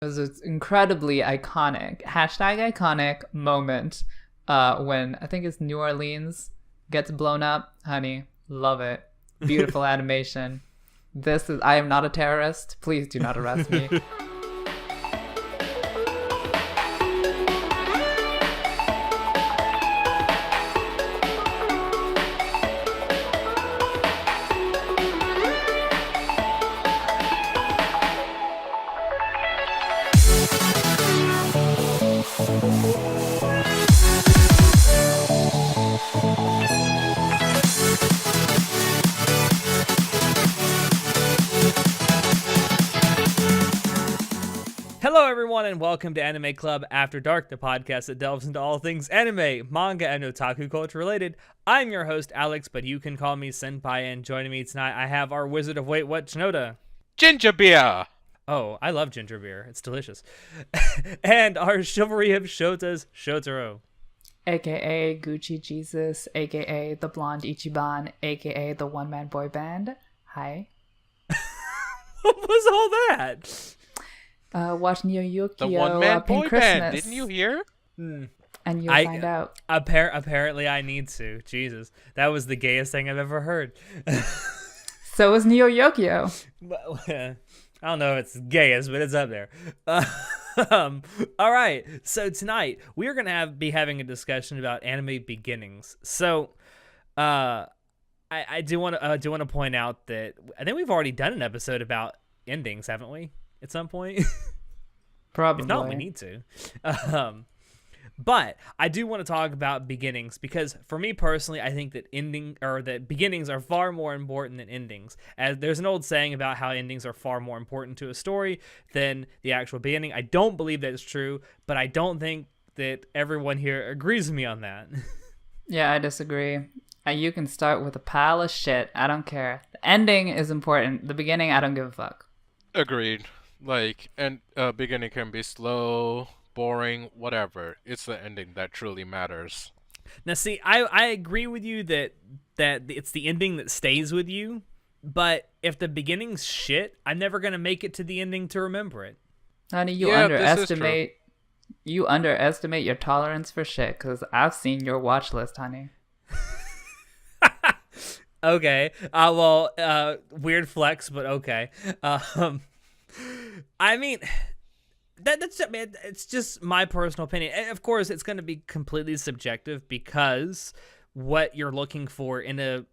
was an incredibly iconic, #iconic moment when I think it's New Orleans gets blown up. Honey, love it. Beautiful animation. I am not a terrorist. Please do not arrest me. Hello, everyone, and welcome to Anime Club After Dark, the podcast that delves into all things anime, manga, and otaku culture related. I'm your host, Alex, but you can call me Senpai, and joining me tonight, I have our Wizard of Wait What, Shinoda. Ginger beer! Oh, I love ginger beer. It's delicious. And our Chivalry of Shotas, Shotaro. AKA Gucci Jesus, AKA the Blonde Ichiban, AKA the one-man boy band. Hi. What was all that? Watch Neo Yokio The one-man up in boy Christmas. band, didn't you hear? And you'll find out. Apparently I need to. Jesus. That was the gayest thing I've ever heard. So is Neo Yokio. I don't know if it's gayest, but it's up there. All right. So tonight we are going to be having a discussion about anime beginnings. So I do want to point out that I think we've already done an episode about endings, haven't we? At some point. Probably. If not, we need to. But I do want to talk about beginnings because for me personally, I think that beginnings are far more important than endings. As there's an old saying about how endings are far more important to a story than the actual beginning. I don't believe that it's true, but I don't think that everyone here agrees with me on that. Yeah, I disagree. You can start with a pile of shit. I don't care. The ending is important. The beginning, I don't give a fuck. Agreed. Beginning can be slow, boring, whatever. It's the ending that truly matters. Now, see, I agree with you that it's the ending that stays with you, but if the beginning's shit, I'm never going to make it to the ending to remember it. Honey, you underestimate your tolerance for shit, because I've seen your watch list, honey. Okay. Weird flex, but okay. I mean, it's just my personal opinion. And of course, it's going to be completely subjective because what you're looking for in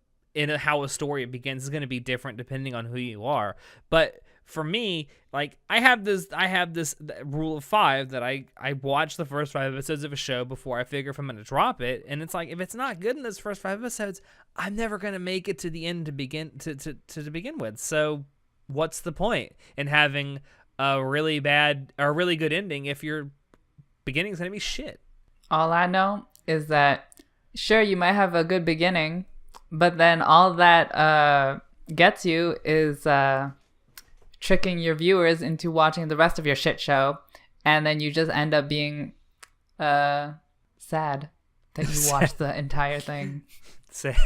how a story begins is going to be different depending on who you are. But for me, like I have this rule of 5 that I watch the first 5 episodes of a show before I figure if I'm going to drop it. And it's like, if it's not good in those first 5 episodes, I'm never going to make it to the end to begin with. So what's the point in having a really good ending if your beginning's going to be shit? All I know is that, sure, you might have a good beginning, but then all that gets you is tricking your viewers into watching the rest of your shit show, and then you just end up being sad that you watched the entire thing. Sad.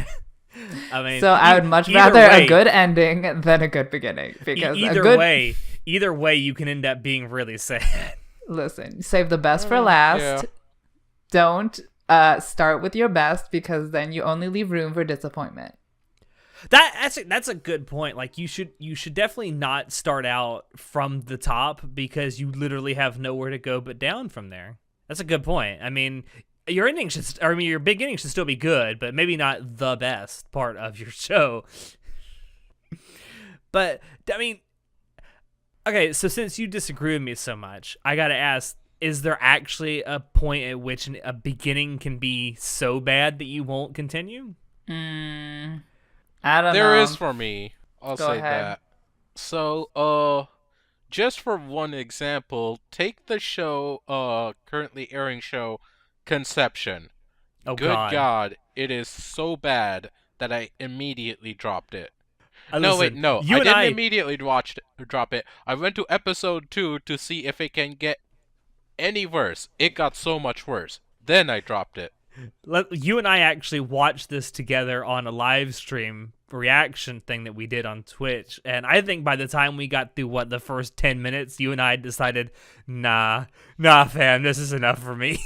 I mean, so I would much rather a good ending than a good beginning, because either way, you can end up being really sad. Listen, save the best for last. Yeah. Don't start with your best, because then you only leave room for disappointment. That's a good point. Like you should definitely not start out from the top, because you literally have nowhere to go but down from there. That's a good point. I mean, your beginning should still be good, but maybe not the best part of your show. But I mean, okay, so since you disagree with me so much, I gotta ask: is there actually a point at which a beginning can be so bad that you won't continue? I don't know. There is for me. I'll Go say ahead. that. So, just for one example, take the show, currently airing show, Conception. Oh, Good God. God, it is so bad that I immediately dropped it. I You didn't and immediately drop it. I went to episode 2 to see if it can get any worse. It got so much worse. Then I dropped it. You and I actually watched this together on a live stream reaction thing that we did on Twitch, and I think by the time we got through the first 10 minutes, you and I decided, nah fam, this is enough for me.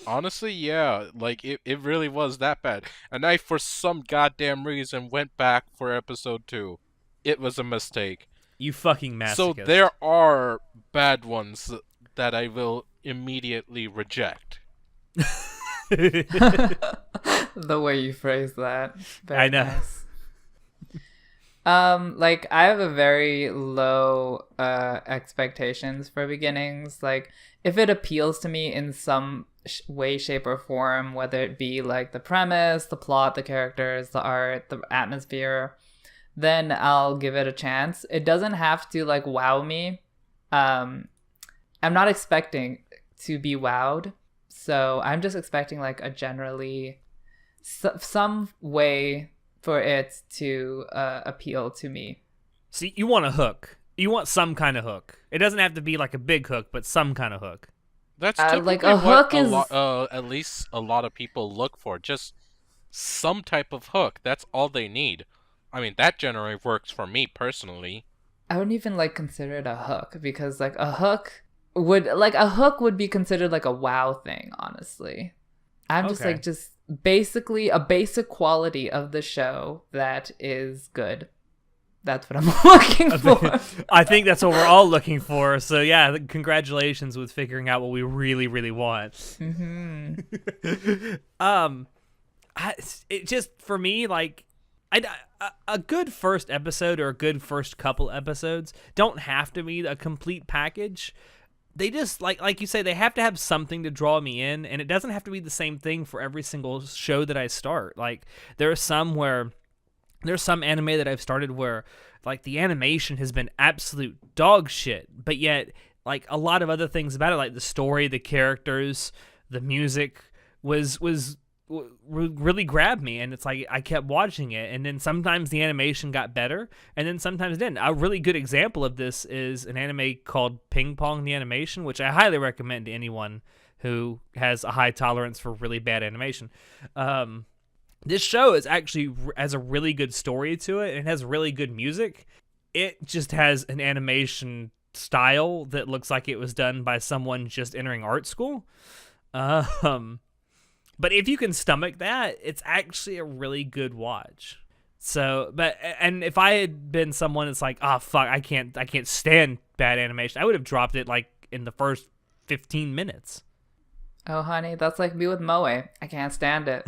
Honestly, yeah, like it really was that bad. And I, for some goddamn reason, went back for episode 2. It was a mistake. You fucking masochist. So there are bad ones that I will immediately reject. The way you phrase that. Very I know. Nice. Like I have a very low expectations for beginnings. Like if it appeals to me in some way, shape, or form, whether it be like the premise, the plot, the characters, the art, the atmosphere, then I'll give it a chance. It doesn't have to like wow me. I'm not expecting to be wowed, so I'm just expecting like a generally some way for it to appeal to me. See, you want a hook. You want some kind of hook. It doesn't have to be like a big hook, but some kind of hook. That's typically like a hook is at least a lot of people look for. Just some type of hook. That's all they need. I mean, that generally works for me personally. I wouldn't even like consider it a hook, because like a hook would be considered like a wow thing, honestly. I'm just Okay. like just basically a basic quality of the show that is good. That's what I'm looking for. I think that's what we're all looking for. So yeah, congratulations with figuring out what we really, really want. Mm-hmm. It just, for me, like, a good first episode or a good first couple episodes don't have to be a complete package. They just, like you say, they have to have something to draw me in, and it doesn't have to be the same thing for every single show that I start. Like, there's some anime that I've started where, like, the animation has been absolute dog shit, but yet, like, a lot of other things about it, like the story, the characters, the music really grabbed me, and it's like I kept watching it, and then sometimes the animation got better, and then sometimes it didn't. A really good example of this is an anime called Ping Pong the Animation, which I highly recommend to anyone who has a high tolerance for really bad animation. This show has a really good story to it, and it has really good music. It just has an animation style that looks like it was done by someone just entering art school. But if you can stomach that, it's actually a really good watch. So, and if I had been someone that's like, oh fuck, I can't stand bad animation, I would have dropped it like in the first 15 minutes. Oh, honey, that's like me with Moe. I can't stand it.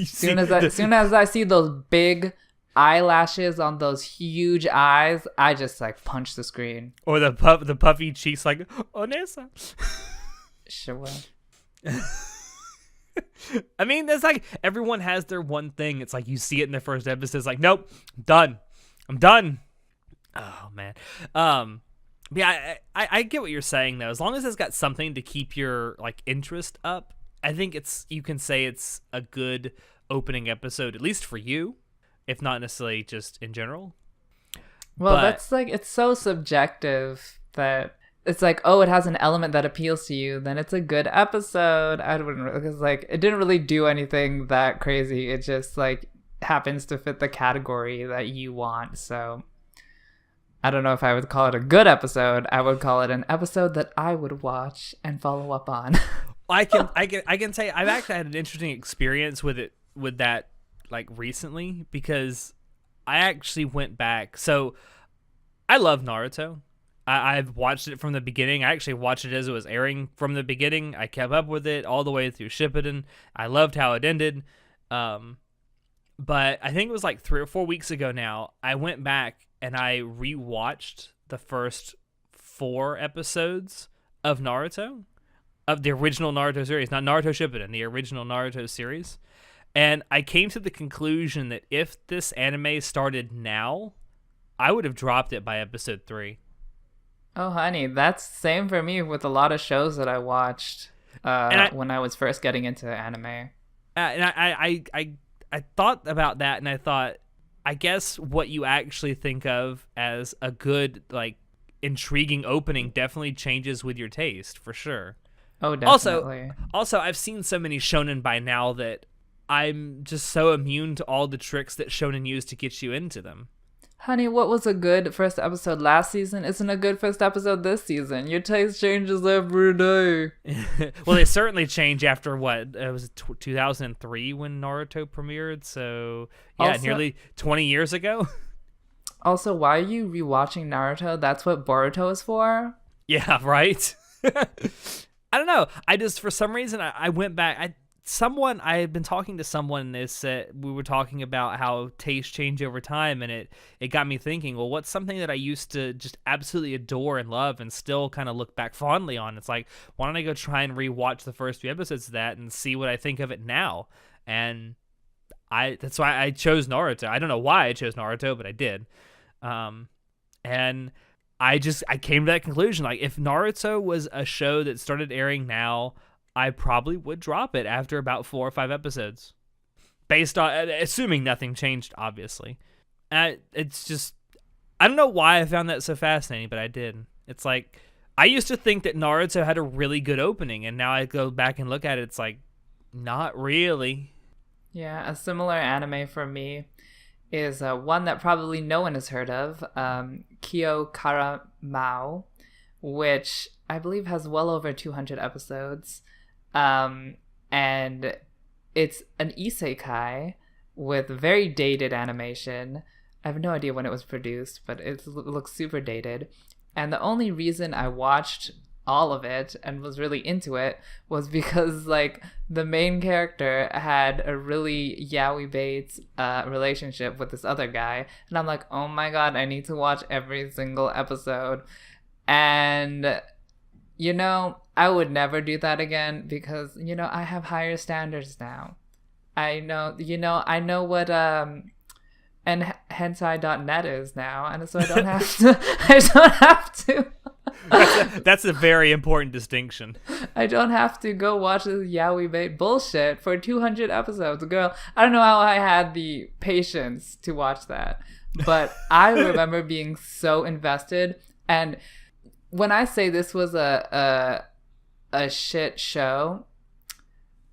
Soon Soon as I see those big eyelashes on those huge eyes, I just like punch the screen. Or the puffy cheeks, like Onesa. Sure. I mean, that's like everyone has their one thing. It's like you see it in the first episode. It's like, nope, I'm done. Oh man. Yeah, I get what you're saying though. As long as it's got something to keep your like interest up, I think you can say it's a good opening episode, at least for you, if not necessarily just in general. Well, that's like, it's so subjective that it's like, oh, it has an element that appeals to you, then it's a good episode. I wouldn't, because like it didn't really do anything that crazy. It just like happens to fit the category that you want. So I don't know if I would call it a good episode. I would call it an episode that I would watch and follow up on. I can say I've actually had an interesting experience with that like recently, because I actually went back. So I love Naruto. I've watched it from the beginning. I actually watched it as it was airing from the beginning. I kept up with it all the way through Shippuden. I loved how it ended. But I think it was like 3 or 4 weeks ago now, I went back and I rewatched the first 4 episodes of Naruto, of the original Naruto series, not Naruto Shippuden, the original Naruto series. And I came to the conclusion that if this anime started now, I would have dropped it by episode 3. Oh, honey, that's same for me with a lot of shows that I watched when I was first getting into anime. And I thought about that, and I thought, I guess what you actually think of as a good, like, intriguing opening definitely changes with your taste, for sure. Oh, definitely. Also, I've seen so many shonen by now that I'm just so immune to all the tricks that shonen use to get you into them. Honey, what was a good first episode last season isn't a good first episode this season. Your taste changes every day. Well, they certainly change after what? It was 2003 when Naruto premiered, so yeah, Also- nearly 20 years ago. Also, why are you rewatching Naruto? That's what Boruto is for? Yeah, right? I don't know. I just, for some reason, I went back. I had been talking to someone, and they said, we were talking about how tastes change over time, and it got me thinking, well, what's something that I used to just absolutely adore and love and still kind of look back fondly on? It's like, why don't I go try and rewatch the first few episodes of that and see what I think of it now? And that's why I chose Naruto. I don't know why I chose Naruto, but I did. And I came to that conclusion. Like, if Naruto was a show that started airing now, I probably would drop it after about 4 or 5 episodes, based on assuming nothing changed, obviously. It's just, I don't know why I found that so fascinating, but I did. It's like, I used to think that Naruto had a really good opening, and now I go back and look at it, it's like, not really. Yeah, a similar anime for me is one that probably no one has heard of, Kyo Karamao, which I believe has well over 200 episodes. And it's an isekai with very dated animation. I have no idea when it was produced, but it looks super dated. And the only reason I watched all of it and was really into it was because, like, the main character had a really yaoi bait relationship with this other guy. And I'm like, oh my god, I need to watch every single episode. And you know, I would never do that again because, you know, I have higher standards now. I know what and hentai.net is now, and so I don't have to. That's a very important distinction. I don't have to go watch this yaoi bait bullshit for 200 episodes. Girl, I don't know how I had the patience to watch that, but I remember being so invested. And when I say this was a shit show,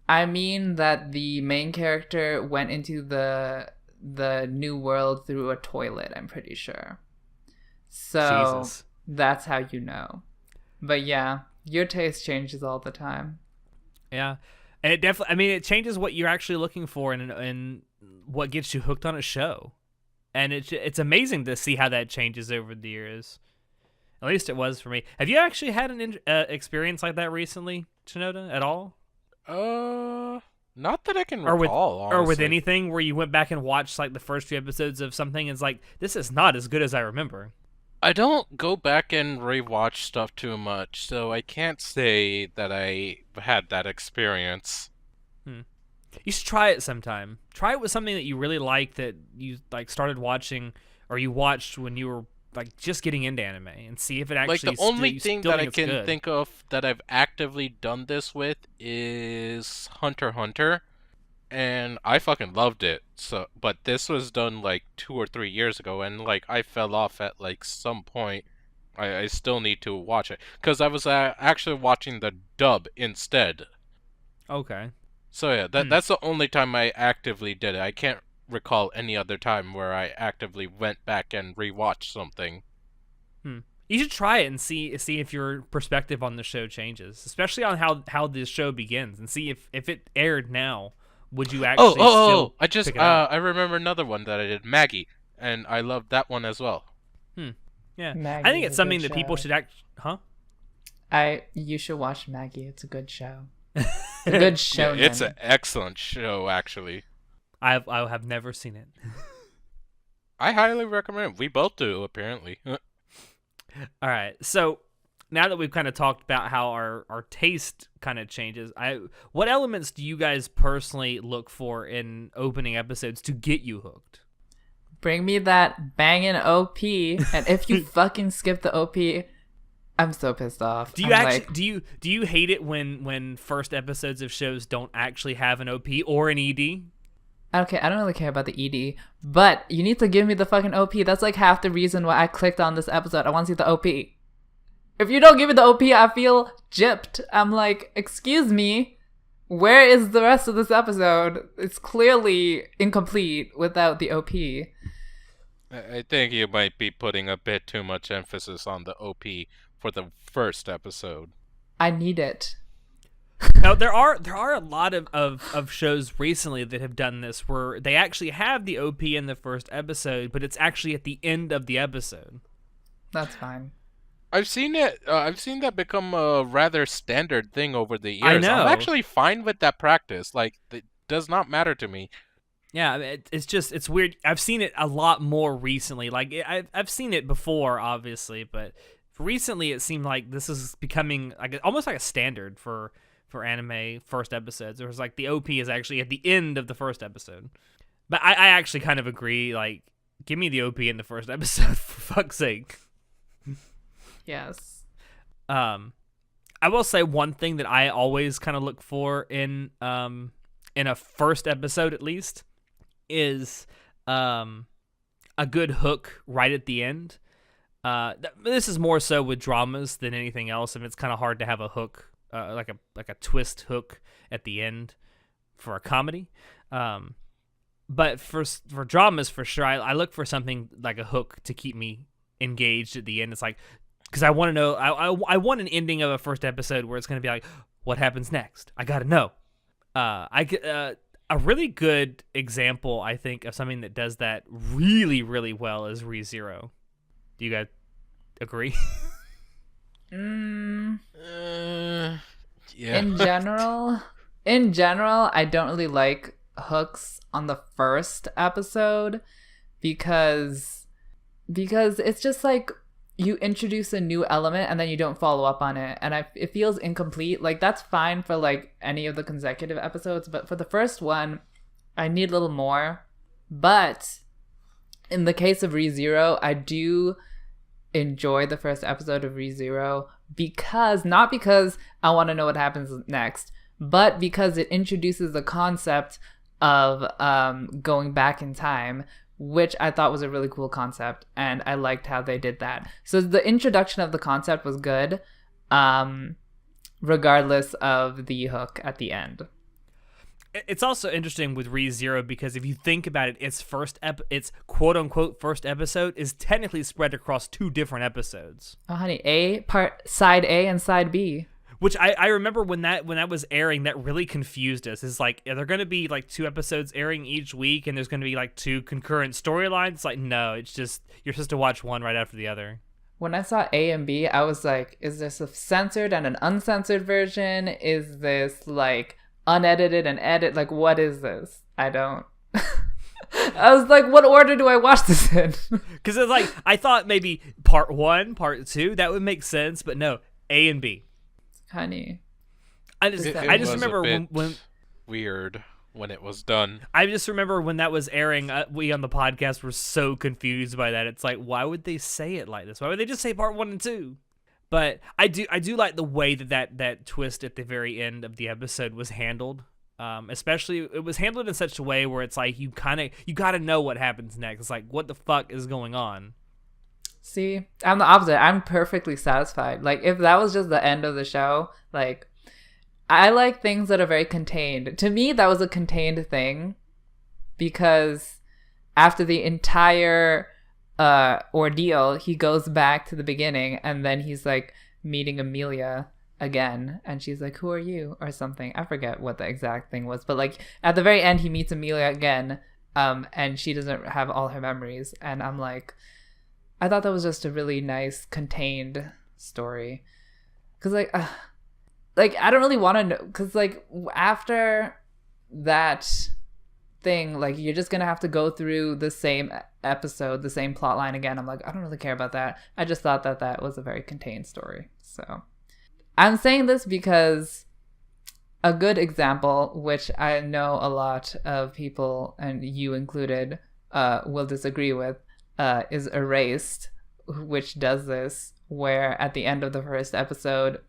I mean that the main character went into the new world through a toilet, I'm pretty sure. So Jesus. That's how you know. But yeah, your taste changes all the time. Yeah. And it definitely, I mean, it changes what you're actually looking for and what gets you hooked on a show. And it's amazing to see how that changes over the years. At least it was for me. Have you actually had an experience like that recently, Shinoda, at all? Not that I can recall, honestly. Or with anything where you went back and watched like the first few episodes of something and it's like, this is not as good as I remember. I don't go back and rewatch stuff too much, so I can't say that I had that experience. You should try it sometime. Try it with something that you really like that you like started watching or you watched when you were like just getting into anime and see if it actually like the only thing that I can think of that I've actively done this with is Hunter x Hunter, and I fucking loved it. So, but this was done like 2 or 3 years ago, and like I fell off at like some point. I still need to watch it because I was actually watching the dub instead. Okay. So yeah, that's the only time I actively did it. I can't recall any other time where I actively went back and rewatched something. You should try it and see if your perspective on the show changes, especially on how the show begins, and see if it aired now, would you actually still I just pick it up? I remember another one that I did, Maggie, and I loved that one as well. Yeah, Maggie's I think it's a something good that people show. should You should watch Maggie. It's a good show. It's a good show. Yeah, it's an excellent show, actually. I have never seen it. I highly recommend it. We both do, apparently. All right, so now that we've kind of talked about how our taste kind of changes, what elements do you guys personally look for in opening episodes to get you hooked? Bring me that banging OP, and if you fucking skip the OP, I'm so pissed off. Do you hate it when first episodes of shows don't actually have an OP or an ED? Okay, I don't really care about the ED, but you need to give me the fucking OP. That's like half the reason why I clicked on this episode. I want to see the OP. If you don't give me the OP, I feel gypped. I'm like, excuse me, Where is the rest of this episode? It's clearly incomplete without the OP. I think you might be putting a bit too much emphasis on the OP for the first episode. I need it. Now there are a lot of shows recently that have done this where they actually have the OP in the first episode, but it's actually at the end of the episode. That's fine. I've seen it. I've seen that become a rather standard thing over the years. I know. I'm actually fine with that practice. Like, it does not matter to me. Yeah, it's weird. I've seen it a lot more recently. Like I've seen it before, obviously, but recently it seemed like this is becoming like almost like a standard for anime first episodes. It was like the OP is actually at the end of the first episode. But I actually kind of agree. Like, give me the OP in the first episode for fuck's sake. Yes. I will say one thing that I always kind of look for in a first episode at least is a good hook right at the end. This is more so with dramas than anything else, and it's kind of hard to have a hook, like a twist hook at the end for a comedy. But for dramas, for sure, I look for something like a hook to keep me engaged at the end. It's like, because I want to know, I want an ending of a first episode where it's going to be like, what happens next? I got to know. A really good example, I think, of something that does that really, really well is ReZero. Do you guys agree? Yeah. In general, I don't really like hooks on the first episode because it's just like you introduce a new element and then you don't follow up on it, and it feels incomplete. Like, that's fine for like any of the consecutive episodes, but for the first one I need a little more. But in the case of ReZero, I do enjoy the first episode of ReZero not because I want to know what happens next, but because it introduces the concept of going back in time, which I thought was a really cool concept, and I liked how they did that. So the introduction of the concept was good, regardless of the hook at the end. It's also interesting with ReZero because if you think about it, its quote unquote first episode is technically spread across 2 different episodes. Oh honey, side A and side B. Which I remember when that was airing, that really confused us. It's like, are there going to be like 2 episodes airing each week and there's going to be like 2 concurrent storylines? It's like, no, it's just you're supposed to watch one right after the other. When I saw A and B, I was like, is this a censored and an uncensored version? Is this like unedited and edit? Like, what is this? I don't. I was like, what order do I watch this in? Because it's like, I thought maybe part 1, part 2, that would make sense, but no, A and B. Honey, I just remember when weird when it was done. I just remember when that was airing, we on the podcast were so confused by that. It's like, why would they say it like this? Why would they just say part 1 and 2? But I do like the way that twist at the very end of the episode was handled. Especially it was handled in such a way where it's like you got to know what happens next. It's like, what the fuck is going on? See, I'm the opposite. I'm perfectly satisfied. Like, if that was just the end of the show, like, I like things that are very contained. To me, that was a contained thing because after the entire ordeal, he goes back to the beginning and then he's like meeting Amelia again, and she's like, who are you, or something. I forget what the exact thing was, but like at the very end he meets Amelia again, and she doesn't have all her memories, and I'm like, I thought that was just a really nice contained story, because like I don't really want to know, because like after that thing, like you're just gonna have to go through the same episode, the same plot line again. I'm like, I don't really care about that. I just thought that was a very contained story. So I'm saying this because a good example, which I know a lot of people, and you included, will disagree with, is Erased, which does this, where at the end of the first episode,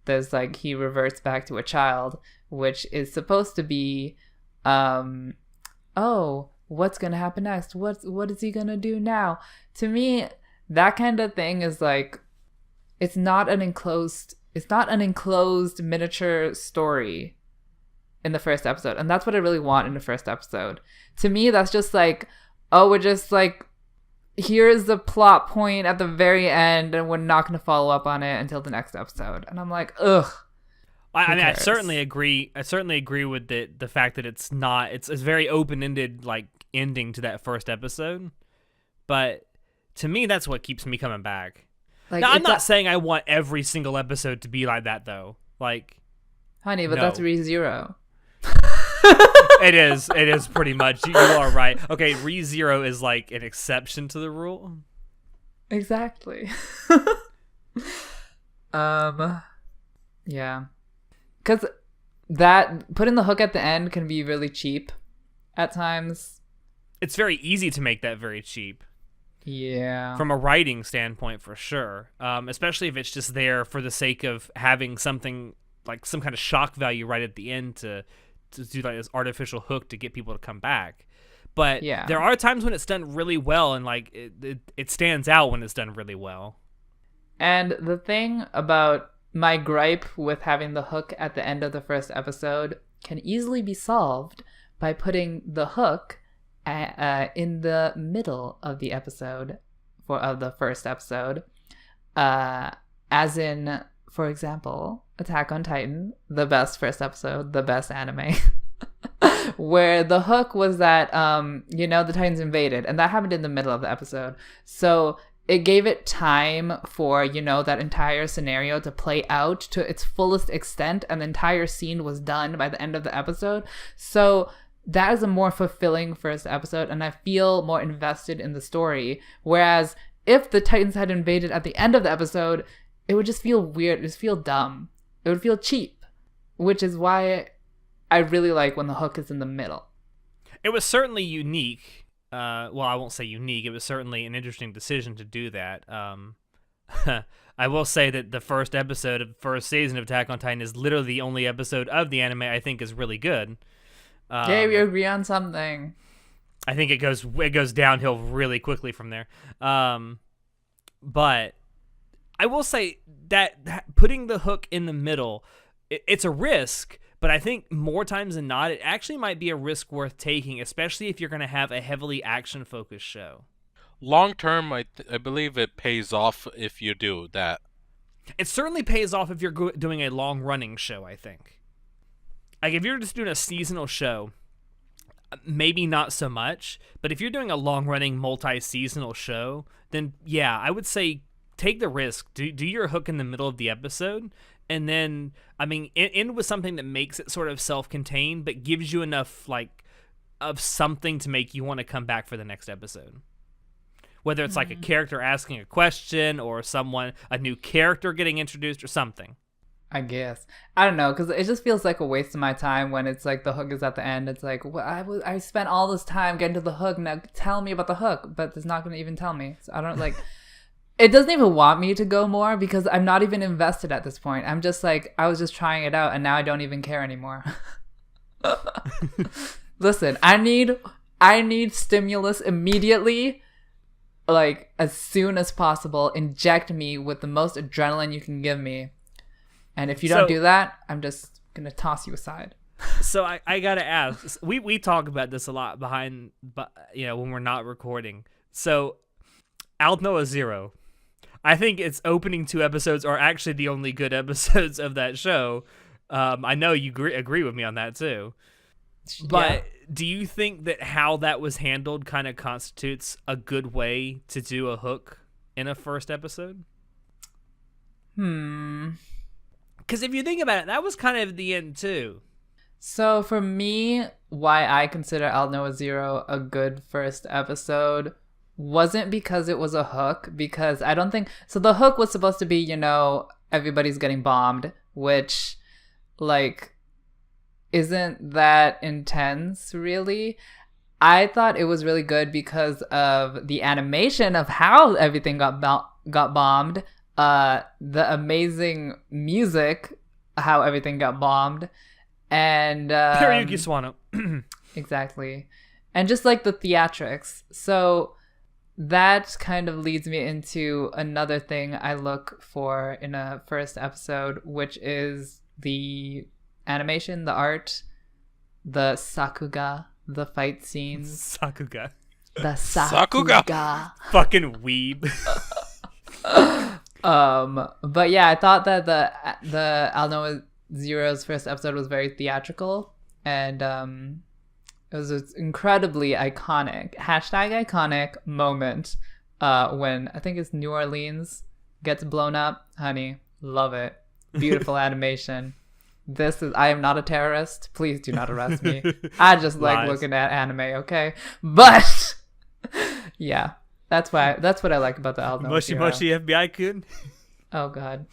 there's like, he reverts back to a child, which is supposed to be, oh, what's gonna happen next? What is he gonna do now? To me, that kind of thing is like, it's not an enclosed miniature story. in the first episode. And that's what I really want in the first episode. To me, that's just like, oh, we're just like, here's the plot point at the very end, and we're not going to follow up on it until the next episode. And I'm like, ugh. I mean, I certainly agree. I certainly agree with the fact that it's very open-ended, like, ending to that first episode. But to me, that's what keeps me coming back. Like, now, I'm not saying I want every single episode to be like that, though. Like, honey, but that's ReZero. It is pretty much. You are right. Okay, ReZero is like an exception to the rule. Exactly. Yeah. Because that putting the hook at the end can be really cheap at times. It's very easy to make that very cheap. Yeah. From a writing standpoint, for sure. Especially if it's just there for the sake of having something like some kind of shock value right at the end to do like this artificial hook to get people to come back. But yeah, there are times when it's done really well, and like it stands out when it's done really well. And the thing about my gripe with having the hook at the end of the first episode can easily be solved by putting the hook in the middle of the episode of the first episode, as in, for example, Attack on Titan, the best first episode, the best anime, where the hook was that the Titans invaded, and that happened in the middle of the episode, so it gave it time for, that entire scenario to play out to its fullest extent, and the entire scene was done by the end of the episode. So that is a more fulfilling first episode, and I feel more invested in the story. Whereas if the Titans had invaded at the end of the episode, it would just feel weird. It would just feel dumb. It would feel cheap, which is why I really like when the hook is in the middle. It was certainly unique. Well, I won't say unique. It was certainly an interesting decision to do that. I will say that the first episode of the first season of Attack on Titan is literally the only episode of the anime I think is really good. Yay, we agree on something. I think it goes downhill really quickly from there. But I will say that putting the hook in the middle, it's a risk. But I think more times than not, it actually might be a risk worth taking, especially if you're going to have a heavily action-focused show. Long term, I believe it pays off if you do that. It certainly pays off if you're doing a long-running show, I think. Like, if you're just doing a seasonal show, maybe not so much. But if you're doing a long-running, multi-seasonal show, then, yeah, I would say take the risk. Do your hook in the middle of the episode. And then, I mean, end with something that makes it sort of self-contained, but gives you enough, like, of something to make you want to come back for the next episode. Whether it's like a character asking a question, or a new character getting introduced, or something. I guess. I don't know, because it just feels like a waste of my time when it's like the hook is at the end. It's like, well, I spent all this time getting to the hook, now tell me about the hook, but it's not going to even tell me. So I don't, like... It doesn't even want me to go more because I'm not even invested at this point. I'm just like, I was just trying it out and now I don't even care anymore. Listen, I need stimulus immediately, like as soon as possible. Inject me with the most adrenaline you can give me. And if you don't do that, I'm just going to toss you aside. So I got to ask, we talk about this a lot when we're not recording. So Aldnoah Zero, I think its opening 2 episodes are actually the only good episodes of that show. I know you agree with me on that too. But do you think that how that was handled kind of constitutes a good way to do a hook in a first episode? Because if you think about it, that was kind of the end too. So for me, why I consider Aldnoah Zero a good first episode wasn't because it was a hook, because I don't think so. The hook was supposed to be, everybody's getting bombed, which like isn't that intense really. I thought it was really good because of the animation of how everything got bombed, the amazing music, how everything got bombed, and Hiroyuki Sawano. Exactly, and just like the theatrics. So that kind of leads me into another thing I look for in a first episode, which is the animation, the art, the Sakuga, the fight scenes. Sakuga. The Sakuga. Fucking weeb. But yeah, I thought that the Alno Zero's first episode was very theatrical, and it was an incredibly iconic #iconic moment when I think it's New Orleans gets blown up. Honey, love it. Beautiful animation. I am not a terrorist. Please do not arrest me. I just like looking at anime, okay? But yeah, that's what I like about the Alno Moshi Zero. Moshi FBI-kun. Oh god.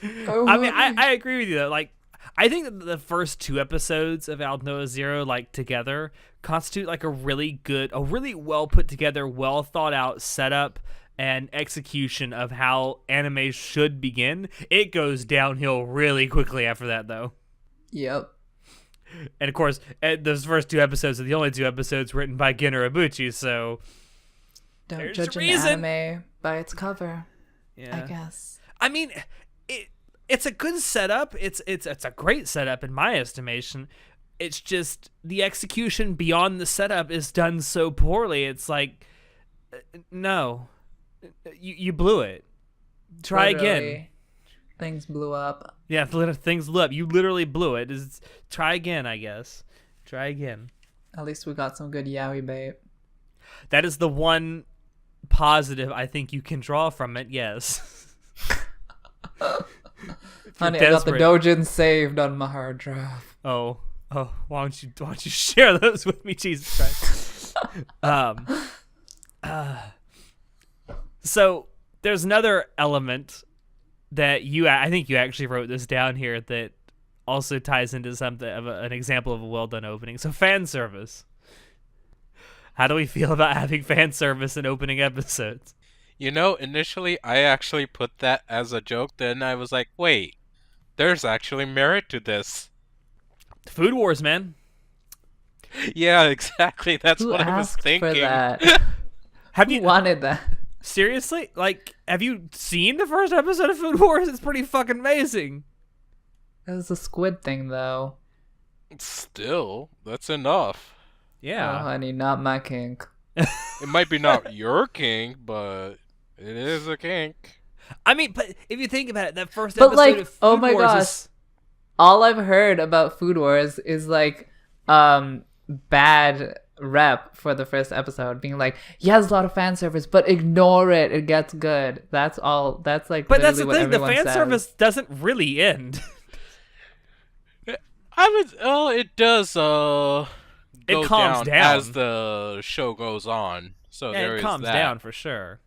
I mean, I agree with you though. Like, I think that the first 2 episodes of Alno Zero, like, together constitute like a really well put together, well thought out setup and execution of how anime should begin. It goes downhill really quickly after that, though. Yep. And of course, those first 2 episodes are the only 2 episodes written by Gen Urobuchi, so don't judge an anime by its cover. Yeah. I guess. I mean, it's a good setup. It's a great setup in my estimation. It's just the execution beyond the setup is done so poorly. It's like, no. You blew it. Try again. Things blew up. Yeah, things blew up. You literally blew it. Try again, I guess. Try again. At least we got some good yaoi bait. That is the one positive I think you can draw from it, yes. Honey, I got the dojin saved on my hard drive. Oh, why don't you share those with me, Jesus Christ? So there's another element that I think you actually wrote this down here that also ties into something of an example of a well done opening. So fan service. How do we feel about having fan service in opening episodes? You know, initially I actually put that as a joke. Then I was like, wait, there's actually merit to this. Food Wars, man. Yeah, exactly. That's Who what I was asked thinking. for that? Have you wanted that? Seriously? Like, have you seen the first episode of Food Wars? It's pretty fucking amazing. It was a squid thing, though. Still, that's enough. Yeah. Oh, honey, not my kink. It might be not your kink, but it is a kink. I mean, but if you think about it, that first But episode like, of Food oh my Wars gosh, is... all I've heard about Food Wars is like, bad rep for the first episode, being like, he has a lot of fan service, but ignore it, it gets good. That's all. That's like, but that's the what thing. The everyone fan says. service doesn't really end. It does. It calms down as the show goes on. So yeah, there it is calms that. down for sure.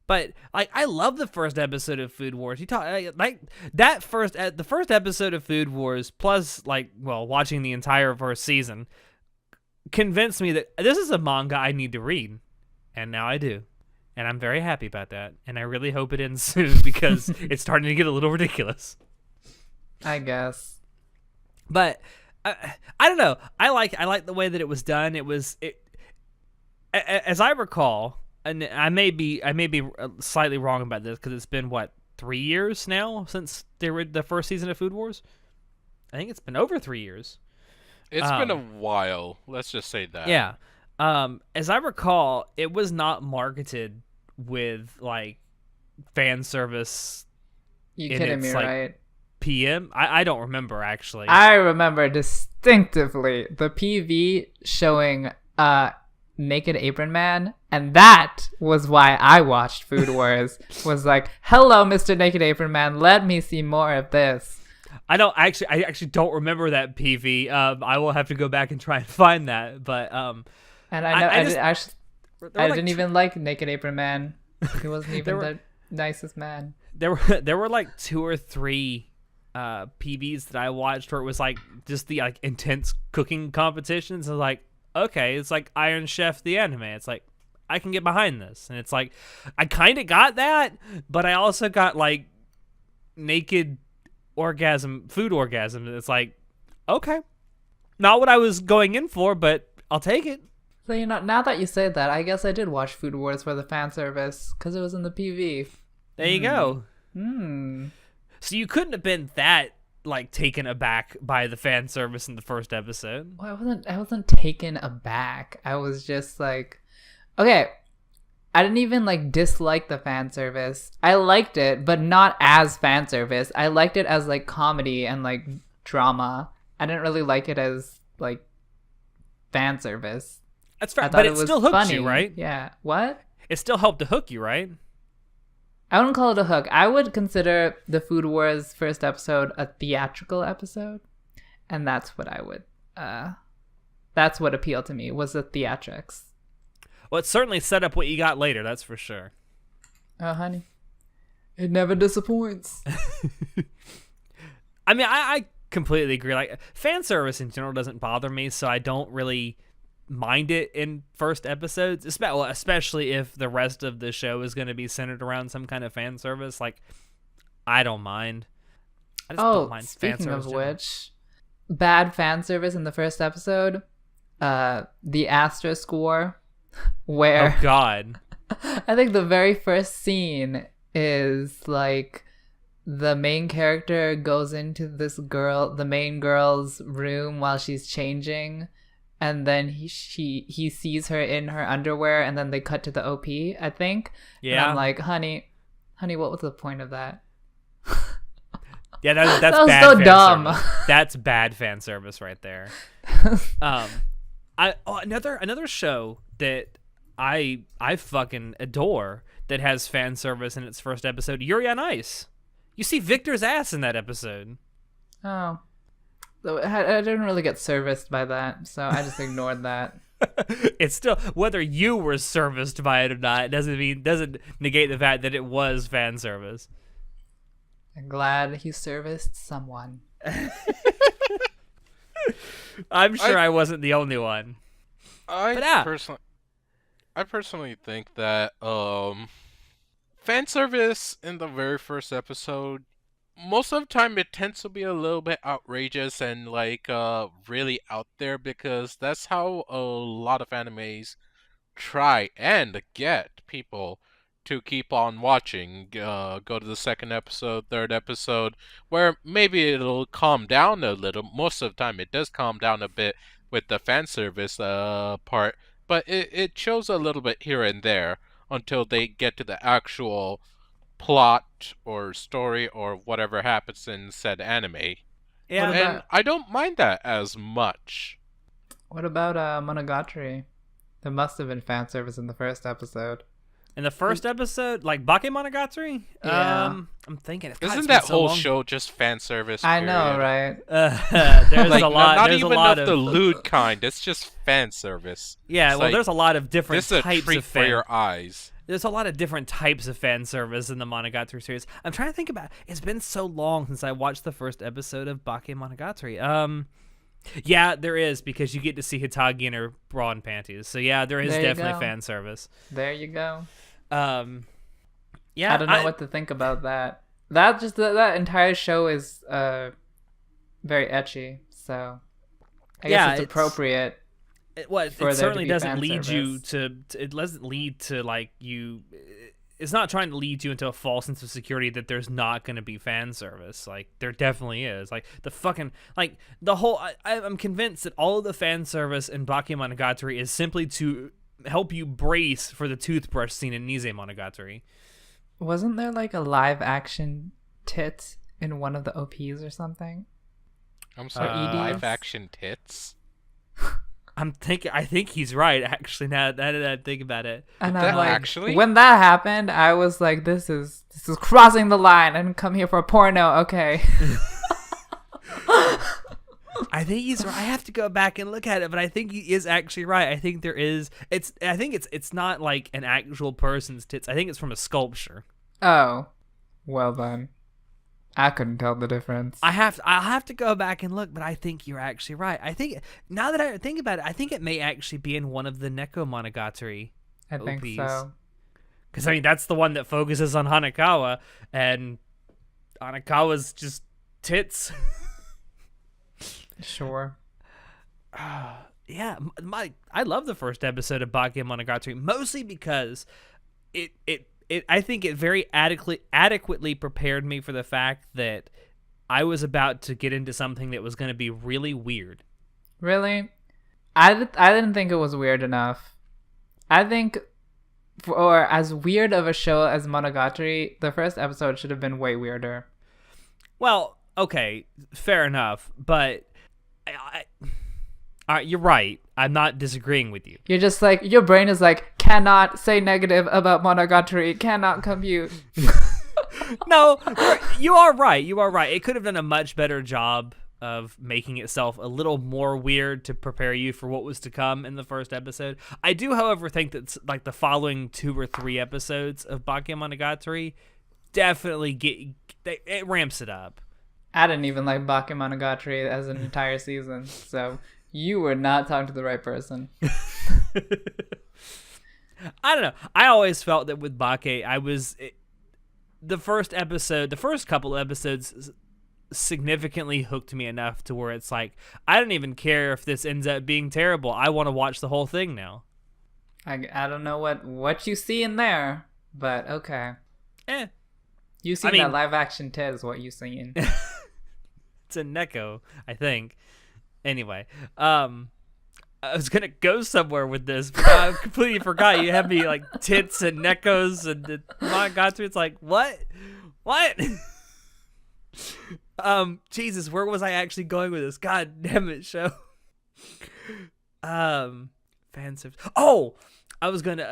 But like, I love the first episode of Food Wars. The first episode of Food Wars, plus watching the entire first season, convinced me that this is a manga I need to read, and now I do, and I'm very happy about that. And I really hope it ends soon because it's starting to get a little ridiculous. I guess. But I don't know. I like the way that it was done. As I recall. And I may be slightly wrong about this because it's been 3 years now since they were the first season of Food Wars. I think it's been over 3 years. It's been a while. Let's just say that. Yeah. As I recall, it was not marketed with like fan service. You kidding me, right? PM. I don't remember actually. I remember distinctively the PV showing Naked Apron Man, and that was why I watched Food Wars. Was like, hello, Mr. Naked Apron Man, let me see more of this. I actually don't remember that PV. I will have to go back and try and find that. But and I didn't even like Naked Apron Man. He wasn't even the nicest man. There were like 2 or 3 PVs that I watched where it was like just the like intense cooking competitions. I was like, okay, it's like Iron Chef the anime. It's like, I can get behind this. And it's like, I kind of got that, but I also got like naked food orgasm. And it's like, okay, not what I was going in for, but I'll take it. So, now that you say that, I guess I did watch Food Wars for the fan service because it was in the PV. There you go. Hmm. So you couldn't have been that like taken aback by the fan service in the first episode. Well, I wasn't taken aback. I was just like, okay, I didn't even like dislike the fan service. I liked it, but not as fan service. I liked it as like comedy and like drama. I didn't really like it as like fan service. That's fair, but it still hooked you, right? Yeah. What? It still helped to hook you, right? I wouldn't call it a hook. I would consider the Food Wars first episode a theatrical episode, and that's what I would. That's what appealed to me, was the theatrics. Well, it certainly set up what you got later. That's for sure. Oh, honey, it never disappoints. I mean, I completely agree. Like, fan service in general doesn't bother me, so I don't really mind it in first episodes, especially if the rest of the show is going to be centered around some kind of fan service. Like, I don't mind. I just don't mind fan service. Speaking of which, bad fan service in the first episode, the asterisk war, where oh god, I think the very first scene is like the main character goes into the main girl's room while she's changing, and then he sees her in her underwear, and then they cut to the OP, I think. Yeah. And I'm like, honey, what was the point of that? Yeah, that's that was bad so fan dumb. Service. That's bad fan service right there. Another show that I fucking adore that has fan service in its first episode, Yuri on Ice. You see Victor's ass in that episode. Oh. I didn't really get serviced by that, so I just ignored that. It's still, whether you were serviced by it or not, doesn't negate the fact that it was fan service. I'm glad he serviced someone. I'm sure I wasn't the only one. I personally think that fan service in the very first episode, most of the time it tends to be a little bit outrageous and like really out there, because that's how a lot of animes try and get people to keep on watching. Go to the second episode, third episode, where maybe it'll calm down a little. Most of the time it does calm down a bit with the fan service part, but it shows a little bit here and there until they get to the actual plot or story or whatever happens in said anime. Yeah, and I don't mind that as much. What about Monogatari? There must have been fan service in the first episode. In the first episode, like Bakemonogatari? Yeah. I'm thinking. Isn't that whole show just fan service? I know, right? There's like, a lot. Not there's even a lot of the lewd kind. It's just fan service. Yeah, it's well, like, there's a lot of different this is types a treat of for your eyes. There's a lot of different types of fan service in the Monogatari series. I'm trying to think about it. It's been so long since I watched the first episode of Bakemonogatari. Yeah, there is, because you get to see Hitagi in her bra and panties. So yeah, there is definitely fan service. There you go. Yeah, I don't know what to think about that. That entire show is very ecchi, so I guess it's appropriate. It certainly doesn't lead you to. It doesn't lead to like you. It's not trying to lead you into a false sense of security that there's not going to be fan service. Like, there definitely is. Like, the fucking, like, the whole, I'm convinced that all of the fan service in Bakemonogatari is simply to help you brace for the toothbrush scene in Nise Monogatari. Wasn't there, like, a live action tit in one of the OPs or something? I'm sorry, live action tits? I think he's right, actually, now that I think about it. And I'm like, when that happened, I was like, this is crossing the line. I didn't come here for a porno, okay. I think he's right. I have to go back and look at it, but I think he is actually right. I think there is. I think it's not like an actual person's tits. I think it's from a sculpture. Oh, well then. I couldn't tell the difference. I'll have to go back and look, but I think you're actually right. I think, now that I think about it, I think it may actually be in one of the Neko Monogatari I think OPs. so. Because, I mean, that's the one that focuses on Hanakawa, and Hanakawa's just tits. Sure. Yeah, I love the first episode of Bakemonogatari, mostly because I think it very adequately prepared me for the fact that I was about to get into something that was going to be really weird. Really? I didn't think it was weird enough. I think for as weird of a show as Monogatari, the first episode should have been way weirder. Well, okay, fair enough, but you're right. I'm not disagreeing with you. You're just like, your brain is like, cannot say negative about Monogatari, cannot compute. No, you are right. You are right. It could have done a much better job of making itself a little more weird to prepare you for what was to come in the first episode. I do, however, think that like the following 2 or 3 episodes of Bakemonogatari definitely it ramps it up. I didn't even like Bakemonogatari as an entire season, so you were not talking to the right person. I don't know. I always felt that with Bake, the first couple episodes significantly hooked me enough to where it's like, I don't even care if this ends up being terrible. I want to watch the whole thing now. I don't know what you see in there, but okay. You see that live action Ted is what you seeing. It's a Neko, I think. Anyway, I was gonna go somewhere with this, but I completely forgot. You have me like tits and Nekos and the Monogatari. It's like, what? Jesus, where was I actually going with this? God damn it, show. Fans. Oh, I was gonna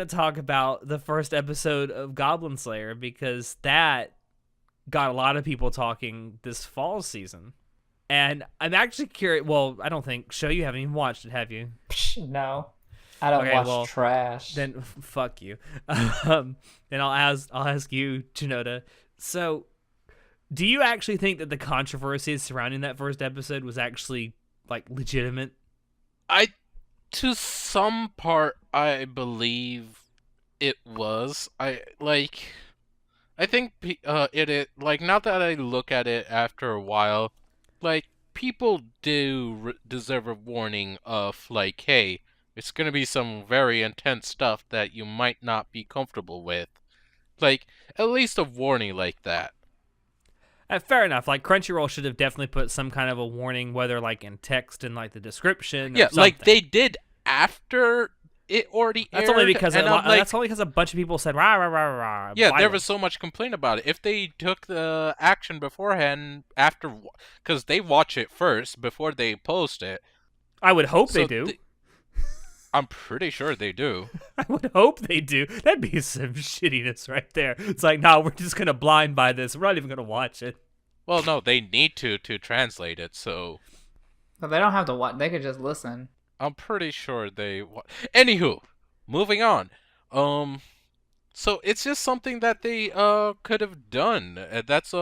talk about the first episode of Goblin Slayer because that got a lot of people talking this fall season. And I'm actually curious. Well, I don't think, Show, you haven't even watched it, have you? No. I don't watch trash. Then fuck you. And I'll ask you, Chinoda. So, do you actually think that the controversies surrounding that first episode was actually like legitimate? To some part, I believe it was. I think it like, now that I look at it after a while, like, people do deserve a warning of like, hey, it's gonna be some very intense stuff that you might not be comfortable with. Like, at least a warning like that. Fair enough. Like, Crunchyroll should have definitely put some kind of a warning, whether like in text and like the description. Yeah, or something. like they did after it already aired. That's only because a bunch of people said rah rah rah rah. Yeah, violence. There was so much complaint about it. If they took the action beforehand, because they watch it first before they post it. I would hope they do. I'm pretty sure they do. I would hope they do. That'd be some shittiness right there. It's like, no, we're just gonna blind buy this. We're not even gonna watch it. Well, no, they need to translate it, so. But they don't have to watch. They could just listen. I'm pretty sure they. Anywho, moving on. So it's just something that they could have done. That's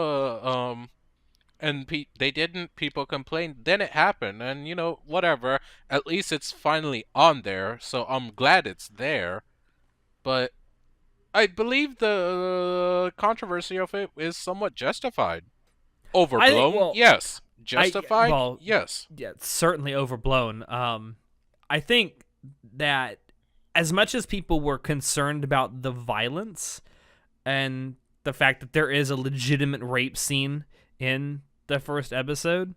and they didn't. People complained. Then it happened, and whatever. At least it's finally on there, so I'm glad it's there. But I believe the controversy of it is somewhat justified. Overblown, yes. Justified, yes. Yeah, it's certainly overblown. I think that as much as people were concerned about the violence and the fact that there is a legitimate rape scene in the first episode,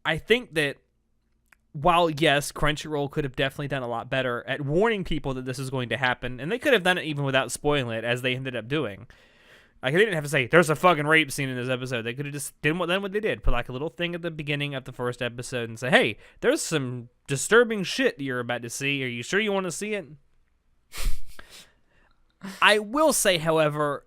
I think that while, yes, Crunchyroll could have definitely done a lot better at warning people that this is going to happen, and they could have done it even without spoiling it, as they ended up doing. Like, they didn't have to say, there's a fucking rape scene in this episode. They could have just done what they did. Put, like, a little thing at the beginning of the first episode and say, hey, there's some disturbing shit you're about to see. Are you sure you want to see it? I will say, however,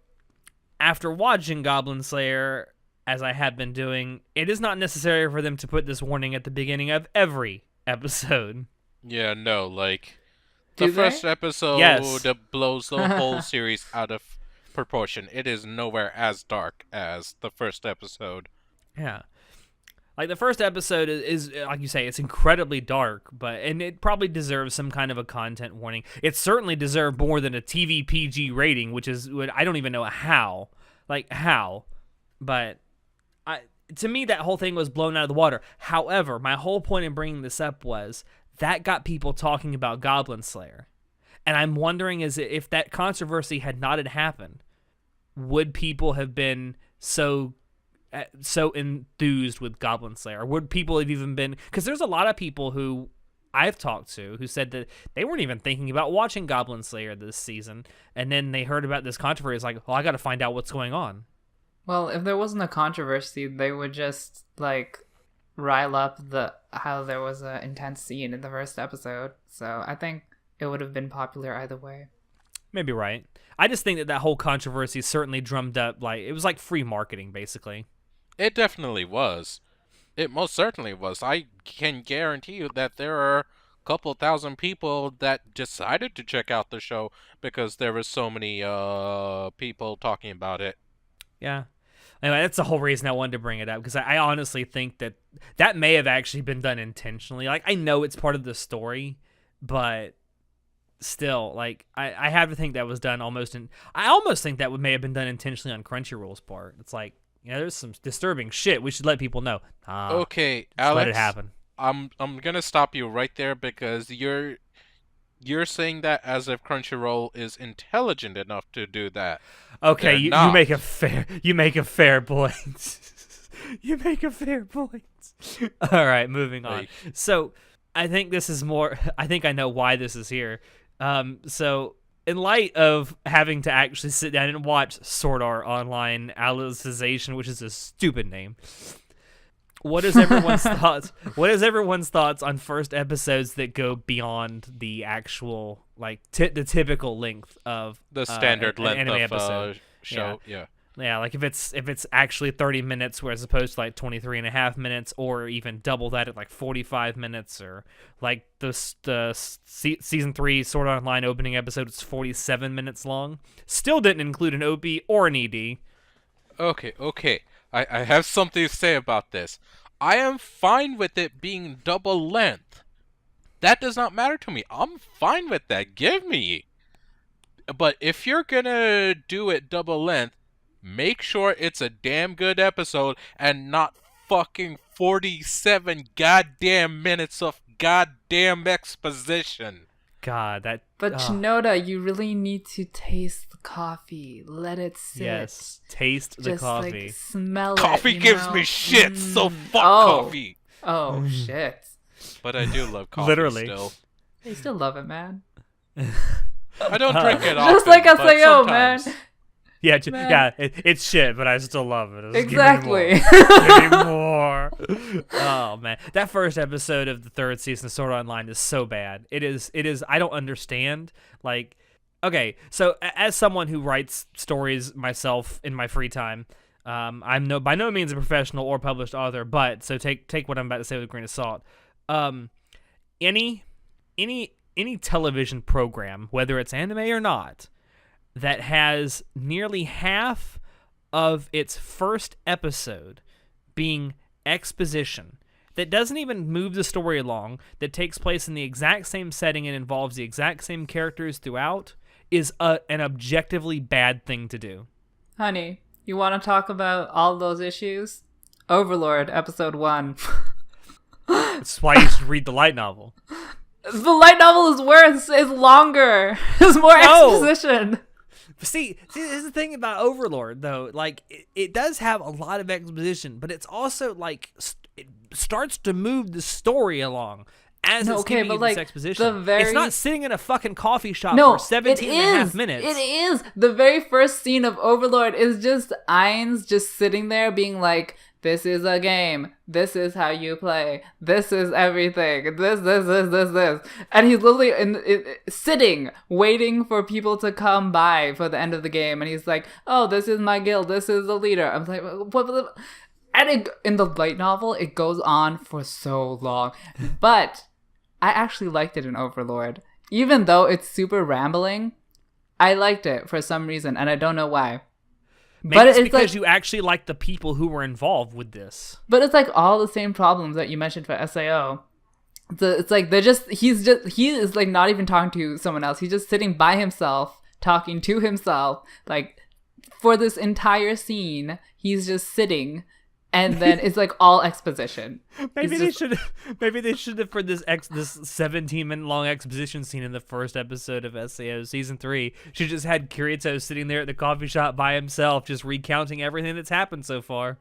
after watching Goblin Slayer, as I have been doing, it is not necessary for them to put this warning at the beginning of every episode. Yeah, no, like, the first episode blows the whole series out of proportion. It is nowhere as dark as the first episode. Yeah. Like, the first episode is like you say, it's incredibly dark, and it probably deserves some kind of a content warning. It certainly deserved more than a TV PG rating, which is, I don't even know how. Like, how? But to me, that whole thing was blown out of the water. However, my whole point in bringing this up was that got people talking about Goblin Slayer. And I'm wondering if that controversy had not happened, would people have been so enthused with Goblin Slayer? Would people have even been? Because there's a lot of people who I've talked to who said that they weren't even thinking about watching Goblin Slayer this season, and then they heard about this controversy. It's like, well, I got to find out what's going on. Well, if there wasn't a controversy, they would just like rile up how there was an intense scene in the first episode. So I think it would have been popular either way. Maybe right. I just think that whole controversy certainly drummed up, like, it was like free marketing, basically. It definitely was. It most certainly was. I can guarantee you that there are a couple thousand people that decided to check out the show because there were so many people talking about it. Yeah. Anyway, that's the whole reason I wanted to bring it up, because I honestly think that may have actually been done intentionally. Like, I know it's part of the story, but still, like, I have to think that was done I almost think that may have been done intentionally on Crunchyroll's part. It's like, there's some disturbing shit. We should let people know. Okay, Alex, let it happen. I'm gonna stop you right there because you're saying that as if Crunchyroll is intelligent enough to do that. Okay, you make a fair point. You make a fair point. All right, moving on. So I think this is more. I think I know why this is here. So in light of having to actually sit down and watch Sword Art Online Alicization, which is a stupid name. What is everyone's thoughts? What is everyone's thoughts on first episodes that go beyond the actual, like, the typical length of the standard length anime of episode show? Yeah. Yeah, like if it's actually 30 minutes, whereas opposed to like 23 and a half minutes, or even double that at like 45 minutes, or like the season 3 Sword Art Online opening episode is 47 minutes long. Still didn't include an OP or an ED. Okay. I have something to say about this. I am fine with it being double length. That does not matter to me. I'm fine with that. Give me. But if you're gonna do it double length, make sure it's a damn good episode and not fucking 47 goddamn minutes of goddamn exposition. God, that... But Shinoda, you really need to taste the coffee. Let it sit. Yes, taste the coffee. Like, smell coffee it, gives me shit, so fuck coffee. Oh, shit. But I do love coffee. Literally. Still. You still love it, man. I don't drink it often. Just like SAO, man. Yeah, it's shit, but I still love it. Exactly. Give me more. Oh man, that first episode of the third season of Sword Art Online is so bad. It is. I don't understand. Like, okay, so as someone who writes stories myself in my free time, I'm by no means a professional or published author, but so take what I'm about to say with a grain of salt. Any television program, whether it's anime or not, that has nearly half of its first episode being exposition, that doesn't even move the story along, that takes place in the exact same setting and involves the exact same characters throughout, is an objectively bad thing to do. Honey, you want to talk about all those issues? Overlord, episode 1. That's why you should read the light novel. The light novel is worse. It's longer. There's more exposition. See, here's the thing about Overlord, though. Like, it does have a lot of exposition, but it's also, like, it starts to move the story along as it's giving you this exposition. It's not sitting in a fucking coffee shop for 17 and a half minutes. It is. The very first scene of Overlord is just Ainz just sitting there being like, this is a game. This is how you play. This is everything. This. And he's literally sitting, waiting for people to come by for the end of the game. And he's like, oh, this is my guild. This is the leader. I'm like, what? And in the light novel, it goes on for so long. But I actually liked it in Overlord. Even though it's super rambling, I liked it for some reason. And I don't know why. Maybe it's because you actually like the people who were involved with this. But it's like all the same problems that you mentioned for SAO. It's like he is like not even talking to someone else. He's just sitting by himself, talking to himself. Like for this entire scene, he's just sitting and then it's like all exposition. Maybe they should have for this 17-minute long exposition scene in the first episode of SAO season 3. She just had Kirito sitting there at the coffee shop by himself, just recounting everything that's happened so far.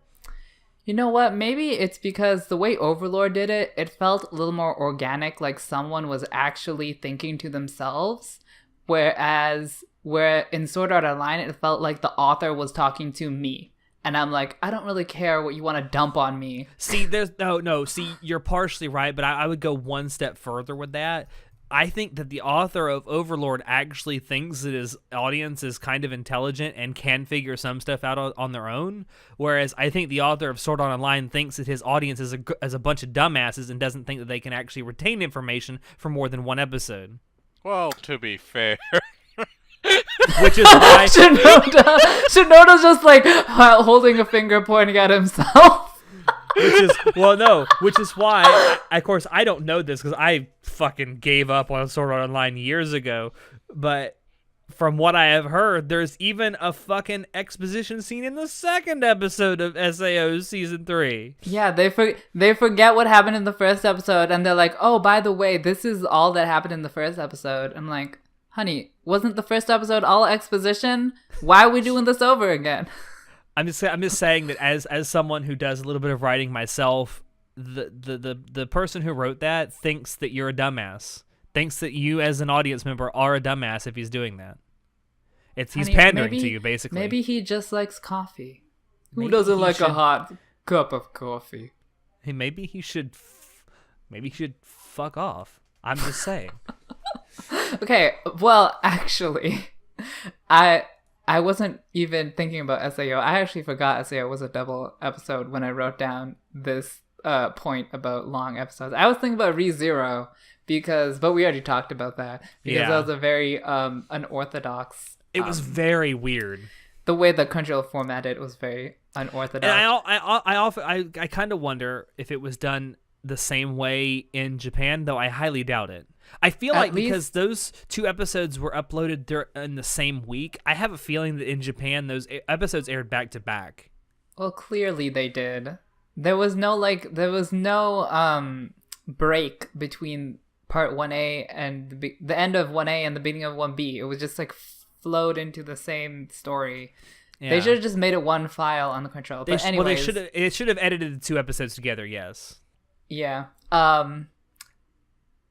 You know what? Maybe it's because the way Overlord did it, it felt a little more organic, like someone was actually thinking to themselves. Whereas where in Sword Art Online, it felt like the author was talking to me. And I'm like, I don't really care what you want to dump on me. See, see, you're partially right, but I would go one step further with that. I think that the author of Overlord actually thinks that his audience is kind of intelligent and can figure some stuff out on their own, whereas I think the author of Sword Art Online thinks that his audience is a bunch of dumbasses and doesn't think that they can actually retain information for more than one episode. Well, to be fair... Which is why Shinoda's just like holding a finger pointing at himself. Which is why, of course, I don't know this because I fucking gave up on Sword Art Online years ago. But from what I have heard, there's even a fucking exposition scene in the second episode of SAO season 3. Yeah, they forget what happened in the first episode, and they're like, "Oh, by the way, this is all that happened in the first episode." I'm like, honey, wasn't the first episode all exposition? Why are we doing this over again? I'm just saying that as someone who does a little bit of writing myself, the person who wrote that thinks that you're a dumbass. Thinks that you as an audience member are a dumbass if he's doing that. He's pandering to you, basically. Maybe he just likes coffee. Who doesn't like a hot cup of coffee? Hey, maybe he should fuck off. I'm just saying. Okay, well, actually, I wasn't even thinking about SAO. I actually forgot SAO was a double episode when I wrote down this point about long episodes. I was thinking about ReZero but we already talked about that because that was a very unorthodox. It was very weird. The way the Crunchyroll formatted was very unorthodox. And I kind of wonder if it was done the same way in Japan, though I highly doubt it. I feel like because those 2 episodes were uploaded in the same week, I have a feeling that in Japan those episodes aired back to back. Well, clearly they did. There was no break between part 1A and the end of 1A and the beginning of 1B. It was just like flowed into the same story. Yeah. They should have just made it one file on the Crunchyroll. But anyways, it should have edited the 2 episodes together. Yes. Yeah.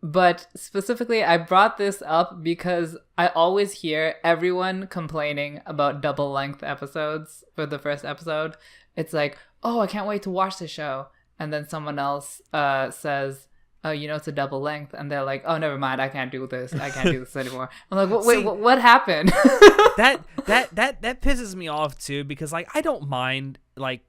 But specifically, I brought this up because I always hear everyone complaining about double-length episodes for the first episode. It's like, oh, I can't wait to watch the show. And then someone else says, oh, it's a double length. And they're like, oh, never mind. I can't do this. I can't do this anymore. I'm like, wait, what happened? that pisses me off, too, because, like, I don't mind, like,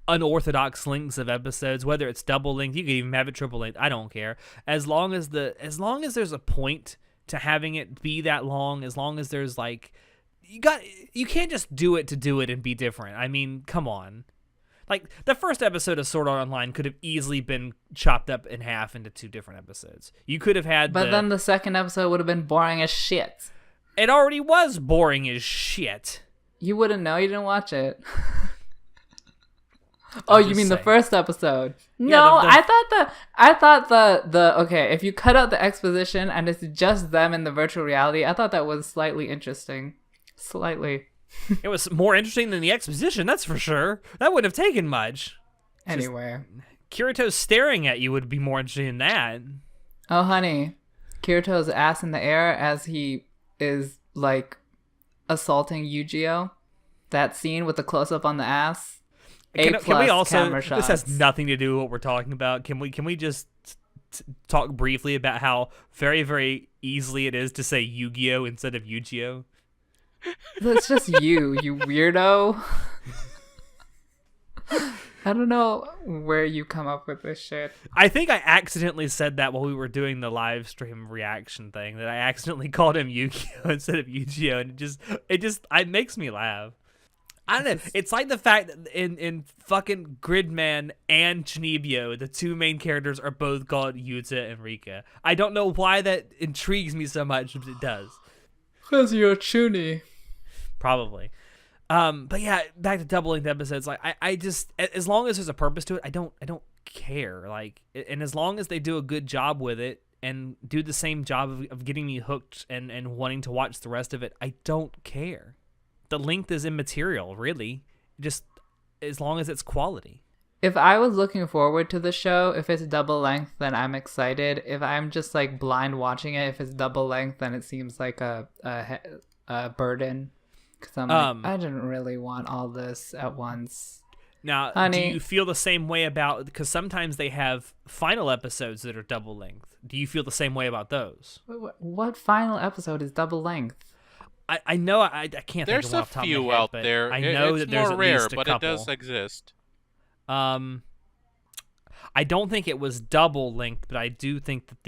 unorthodox lengths of episodes, whether it's double length, you can even have it triple length, I don't care, as long as there's a point to having it be that long, as long as there's like you can't just do it to do it and be different. I mean, come on. Like, the first episode of Sword Art Online could have easily been chopped up in half into 2 different episodes. You could have had then the second episode would have been boring as shit. It already was boring as shit. You wouldn't know, you didn't watch it. Oh, you mean the first episode? No, I thought the okay, if you cut out the exposition and it's just them in the virtual reality, I thought that was slightly interesting. Slightly. It was more interesting than the exposition, that's for sure. That wouldn't have taken much. Anyway. Kirito staring at you would be more interesting than that. Oh, honey. Kirito's ass in the air as he is, like, assaulting Yu-Gi-Oh! That scene with the close-up on the ass. Can we also, camera shots. This has nothing to do with what we're talking about. Can we just talk briefly about how very, very easily it is to say Yu-Gi-Oh! Instead of Yu-Gi-Oh? That's just you weirdo. I don't know where you come up with this shit. I think I accidentally said that while we were doing the live stream reaction thing, that I accidentally called him Yu-Gi-Oh! Instead of Yu-Gi-Oh! And it makes me laugh. I don't know. It's like the fact that in fucking Gridman and Chunibyo, the 2 main characters are both called Yuta and Rika. I don't know why that intrigues me so much, but it does. Because you're Chuni. Probably. But yeah, back to double length episodes. Like I just, as long as there's a purpose to it, I don't care. Like, and as long as they do a good job with it and do the same job of getting me hooked and wanting to watch the rest of it, I don't care. The length is immaterial, really. Just as long as it's quality. If I was looking forward to the show, if it's double length, then I'm excited. If I'm just like blind watching it, if it's double length, then it seems like a burden. Because I'm like, I didn't really want all this at once. Now, honey, do you feel the same way about, because sometimes they have final episodes that are double length. Do you feel the same way about those? What final episode is double length? I know I can't think of one off the top of my head. There's a few out there. I know that there's more at rare, least a but couple. it does exist. I don't think it was double length, but I do think that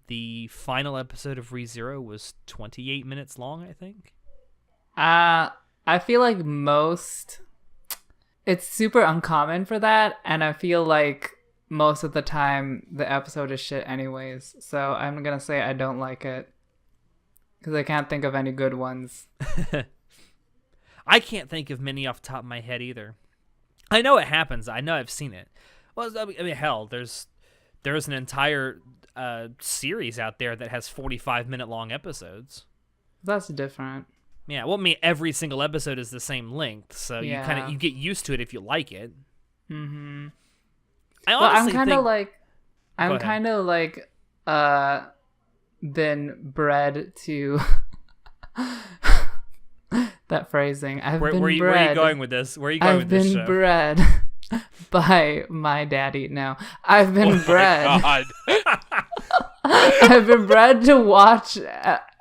the final episode of ReZero was 28 minutes long, I think. I feel like it's super uncommon for that, and I feel like most of the time the episode is shit anyways. So I'm gonna say I don't like it because I can't think of any good ones. I can't think of many off the top of my head either. I know it happens. I know I've seen it. Well, I mean, hell, there's an entire series out there that has 45-minute long episodes. That's different. Yeah, well, I mean, every single episode is the same length, so yeah. you get used to it if you like it. Mm-hmm. I'm kind of like been bred to that phrasing. Where are you going with this? Where are you going with this show? I've been bred by my daddy. No, I've been bred. My God. I've been bred to watch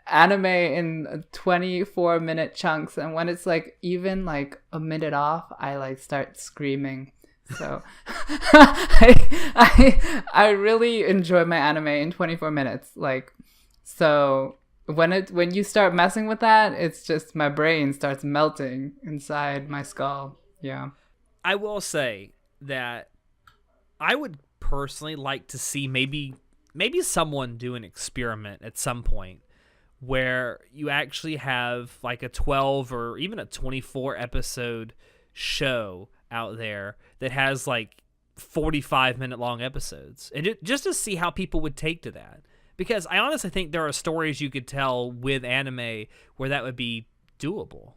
anime in 24-minute chunks, and when it's like even like a minute off, I like start screaming. So I really enjoy my anime in 24 minutes. Like, so when you start messing with that, it's just my brain starts melting inside my skull. Yeah. I will say that I would personally like to see maybe someone do an experiment at some point where you actually have like a 12 or even a 24 episode show out there that has like 45-minute long episodes, and just to see how people would take to that. Because I honestly think there are stories you could tell with anime where that would be doable.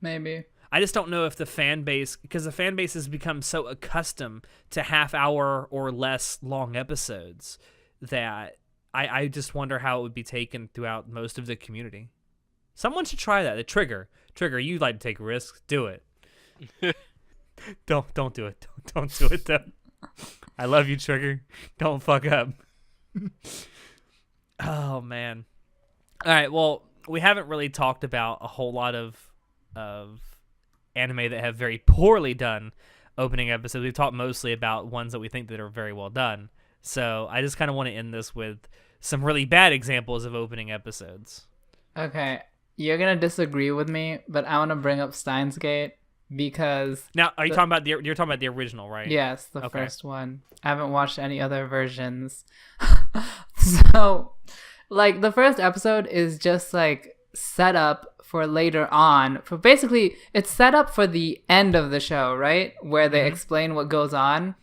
Maybe. I just don't know if the fan base, because the fan base has become so accustomed to half-hour or less long episodes that I just wonder how it would be taken throughout most of the community. Someone should try that. The Trigger, you like to take risks. Do it. Don't do it. Don't do it though. I love you, Trigger. Don't fuck up. Oh man. All right. Well, we haven't really talked about a whole lot of anime that have very poorly done opening episodes. We've talked mostly about ones that we think that are very well done. So I just kind of want to end this with some really bad examples of opening episodes. Okay, you're gonna disagree with me, but I want to bring up Steins Gate because now you're talking about the original, right? Yes, the Okay. first one. I haven't watched any other versions. So, like, the first episode is just like set up for later on. For basically, it's set up for the end of the show, right? Where they explain what goes on.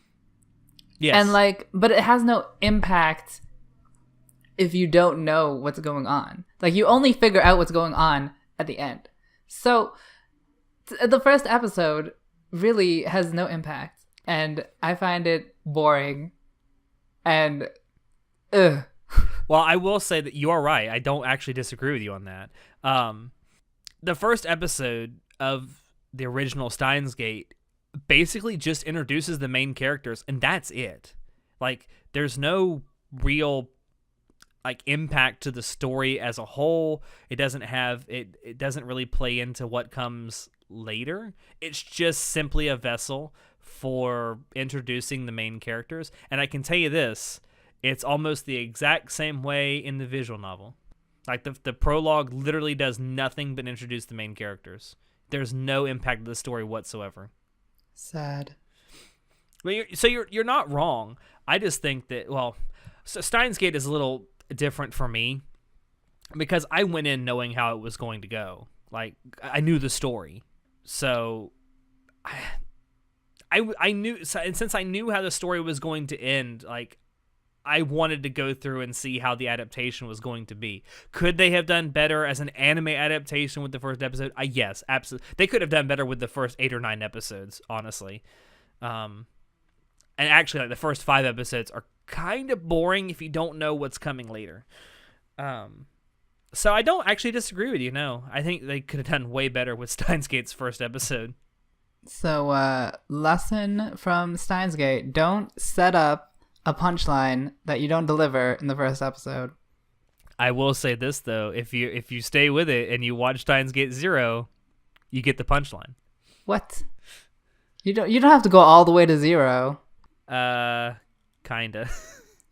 Yes. And like, but it has no impact if you don't know what's going on. Like, you only figure out what's going on at the end. So the first episode really has no impact, and I find it boring. And ugh. Well, I will say that you are right. I don't actually disagree with you on that. The first episode of the original Steins Gate basically just introduces the main characters, and that's it. Like, there's no real like impact to the story as a whole. It doesn't have it doesn't really play into what comes later. It's just simply a vessel for introducing the main characters. And I can tell you this, it's almost the exact same way in the visual novel. Like, the prologue literally does nothing but introduce the main characters. There's no impact to the story whatsoever. Sad. Well, you're not wrong. I just think that, well, so Steins Gate is a little different for me because I went in knowing how it was going to go. Like, I knew the story. So I knew, and since I knew how the story was going to end, like, I wanted to go through and see how the adaptation was going to be. Could they have done better as an anime adaptation with the first episode? Yes, absolutely. They could have done better with the first 8 or 9 episodes, honestly. And actually, like, the first 5 episodes are kind of boring if you don't know what's coming later. So I don't actually disagree with you, no. I think they could have done way better with Steins Gate's first episode. So, lesson from Steins Gate: don't set up a punchline that you don't deliver in the first episode. I will say this though: if you stay with it and you watch Steins Gate 0, you get the punchline. What? You don't have to go all the way to 0. Kinda.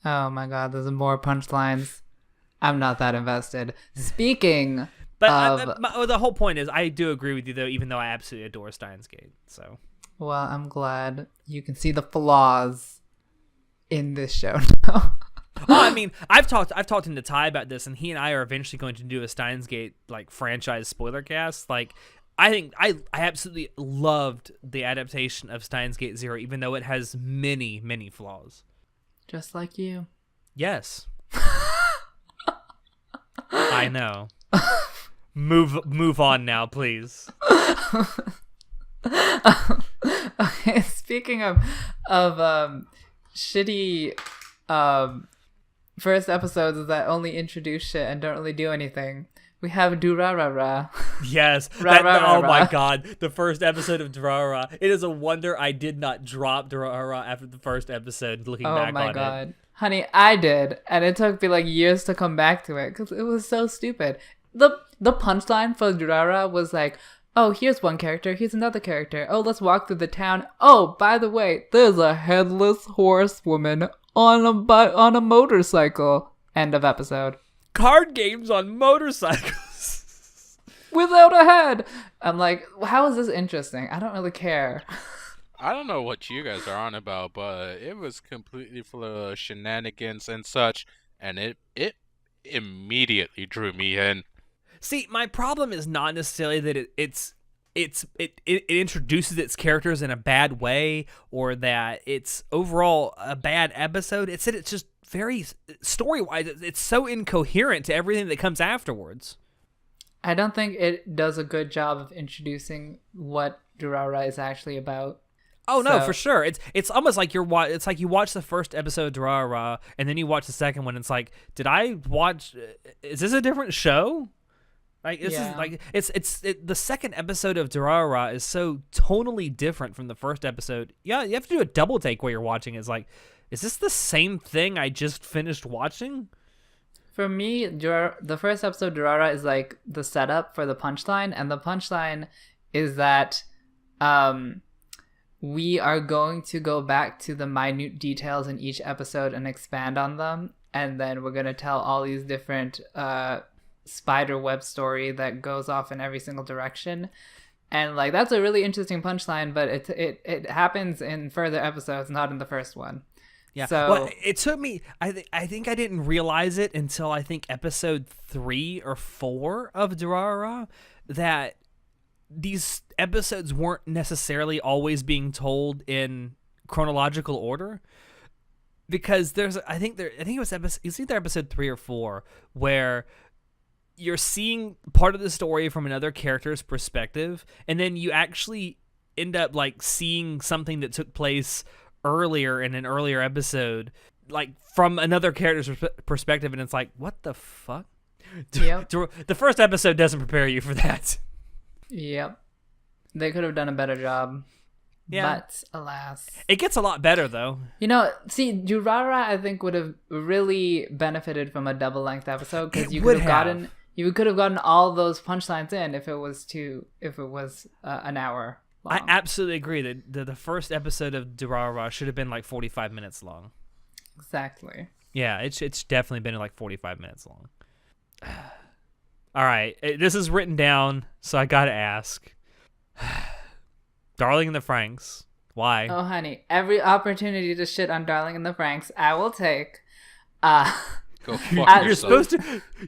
Oh my god, there's more punchlines. I'm not that invested. Speaking. But the whole point is, I do agree with you, though, even though I absolutely adore Steins Gate. So, well, I'm glad you can see the flaws in this show now. Well, I mean, I've talked to Ty about this, and he and I are eventually going to do a Steins Gate like franchise spoiler cast. Like, I think I absolutely loved the adaptation of Steins Gate 0, even though it has many, many flaws. Just like you. Yes. I know. Move on now, please. Okay, speaking of shitty first episodes that only introduce shit and don't really do anything, we have Durarara. Yes. Oh my god, the first episode of Durarara. It is a wonder I did not drop Durarara after the first episode. Looking back on it. Oh my god. Honey, I did, and it took me like years to come back to it because it was so stupid. The punchline for Durara was like, oh, here's one character, here's another character. Oh, let's walk through the town. Oh, by the way, there's a headless horsewoman on a motorcycle. End of episode. Card games on motorcycles. Without a head. I'm like, how is this interesting? I don't really care. I don't know what you guys are on about, but it was completely full of shenanigans and such, and it immediately drew me in. See, my problem is not necessarily that it introduces its characters in a bad way, or that it's overall a bad episode. It's that it's just very story-wise, it's so incoherent to everything that comes afterwards. I don't think it does a good job of introducing what Durara is actually about. Oh no, for sure. It's almost like you watch the first episode of Durarara and then you watch the second one. And it's like, did I watch? Is this a different show? Like this is like the second episode of Durarara is so tonally different from the first episode. Yeah, you have to do a double take while you're watching. It's like, is this the same thing I just finished watching? For me, the first episode of Durara is like the setup for the punchline, and the punchline is that we are going to go back to the minute details in each episode and expand on them, and then we're going to tell all these different spider web story that goes off in every single direction. And like, that's a really interesting punchline, but it happens in further episodes, not in the first one. Yeah. So well, it took me. I think I didn't realize it until I think episode 3 or 4 of Durarara that these episodes weren't necessarily always being told in chronological order, because I think it was either episode 3 or 4 where you're seeing part of the story from another character's perspective, and then you actually end up like seeing something that took place earlier in an earlier episode, like from another character's perspective, and it's like, what the fuck? Yep. The first episode doesn't prepare you for that. Yep. They could have done a better job. Yeah. But alas. It gets a lot better though. You know, see, Durara I think would have really benefited from a double-length episode, because you could have gotten all those punchlines in if it was an hour long. I absolutely agree that the first episode of Durarara should have been like 45 minutes long. Exactly. Yeah, it's definitely been like 45 minutes long. All right, this is written down, so I gotta ask. Darling in the Franxx, why? Oh, honey, every opportunity to shit on Darling in the Franxx, I will take. Go fuck yourself.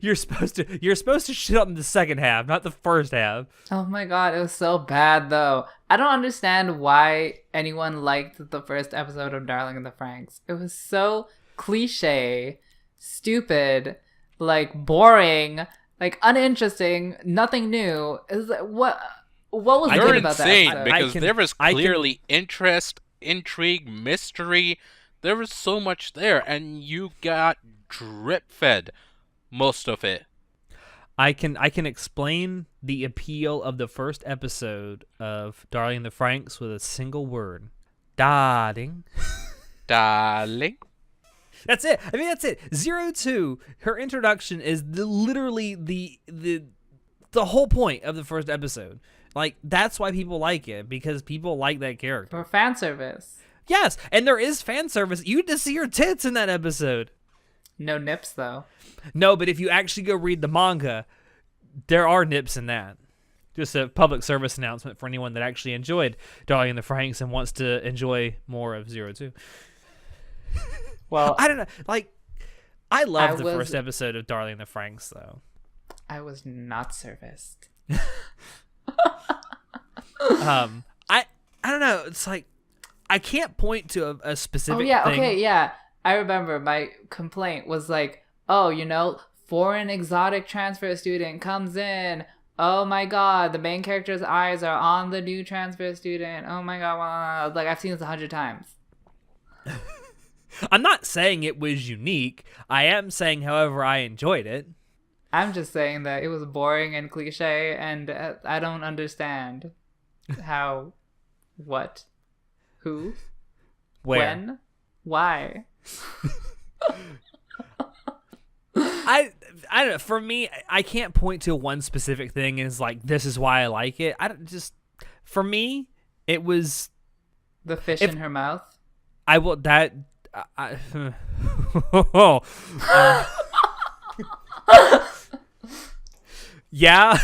You're supposed to shit on the second half, not the first half. Oh my god, it was so bad though. I don't understand why anyone liked the first episode of Darling in the Franxx. It was so cliche, stupid, like boring, like uninteresting, nothing new. Is what was good about that episode? Because there was clearly interest, intrigue, mystery. There was so much there, and you got drip fed most of it. I can explain the appeal of the first episode of Darling in the Franxx with a single word. Darling. Darling. That's it. I mean, that's it. 02, her introduction is literally the whole point of the first episode. Like, that's why people like it, because people like that character. For fan service. Yes, and there is fan service. You get to see her tits in that episode. No nips, though. No, but if you actually go read the manga, there are nips in that. Just a public service announcement for anyone that actually enjoyed Darling in the Franxx and wants to enjoy more of 02. Well, I don't know. Like, I love the first episode of Darling in the Franxx, though. I was not serviced. I don't know. It's like, I can't point to a specific thing. Okay, yeah. I remember my complaint was like, oh, foreign exotic transfer student comes in. Oh my god, the main character's eyes are on the new transfer student. Oh my god, like I've seen this 100 times. I'm not saying it was unique. I am saying, however, I enjoyed it. I'm just saying that it was boring and cliche, and I don't understand how, what, who, where, when, why. I don't know. For me, I can't point to one specific thing and it's like, this is why I like it. For me, it was the fish in her mouth. Yeah.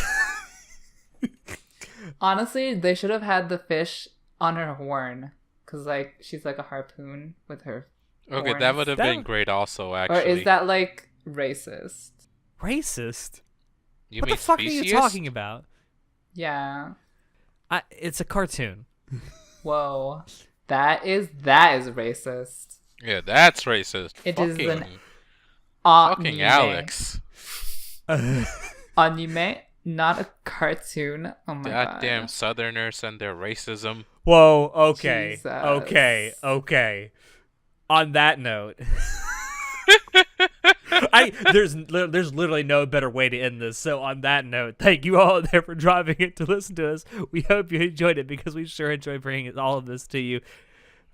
Honestly, they should have had the fish on her horn, because like she's like a harpoon with her Okay, horns. that would have been great also, actually. Or is that like racist? Racist? You what mean the fuck specious? are you talking about? Yeah. It's a cartoon. Whoa. That is racist. Yeah, that's racist. It fucking, is an fucking Alex. Anime, not a cartoon. Oh my god. Goddamn Southerners and their racism. Whoa, okay. Jesus. Okay. On that note, there's literally no better way to end this. So on that note, thank you all there for driving it to listen to us. We hope you enjoyed it because we sure enjoy bringing all of this to you.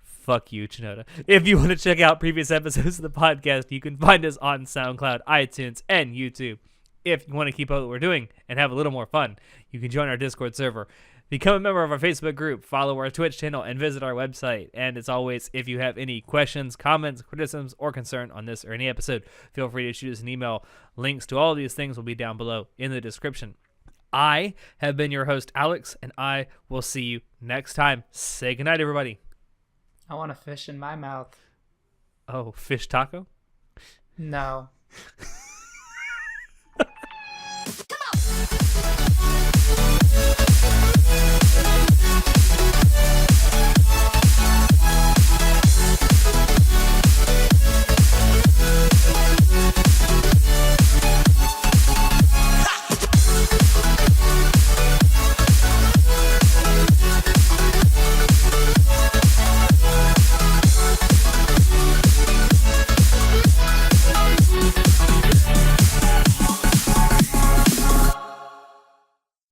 Fuck you, Chinoda. If you want to check out previous episodes of the podcast, you can find us on SoundCloud, iTunes, and YouTube. If you want to keep up what we're doing and have a little more fun, you can join our Discord server. Become a member of our Facebook group, follow our Twitch channel, and visit our website. And as always, if you have any questions, comments, criticisms, or concern on this or any episode, feel free to shoot us an email. Links to all of these things will be down below in the description. I have been your host, Alex, and I will see you next time. Say goodnight, everybody. I want a fish in my mouth. Oh, fish taco? No.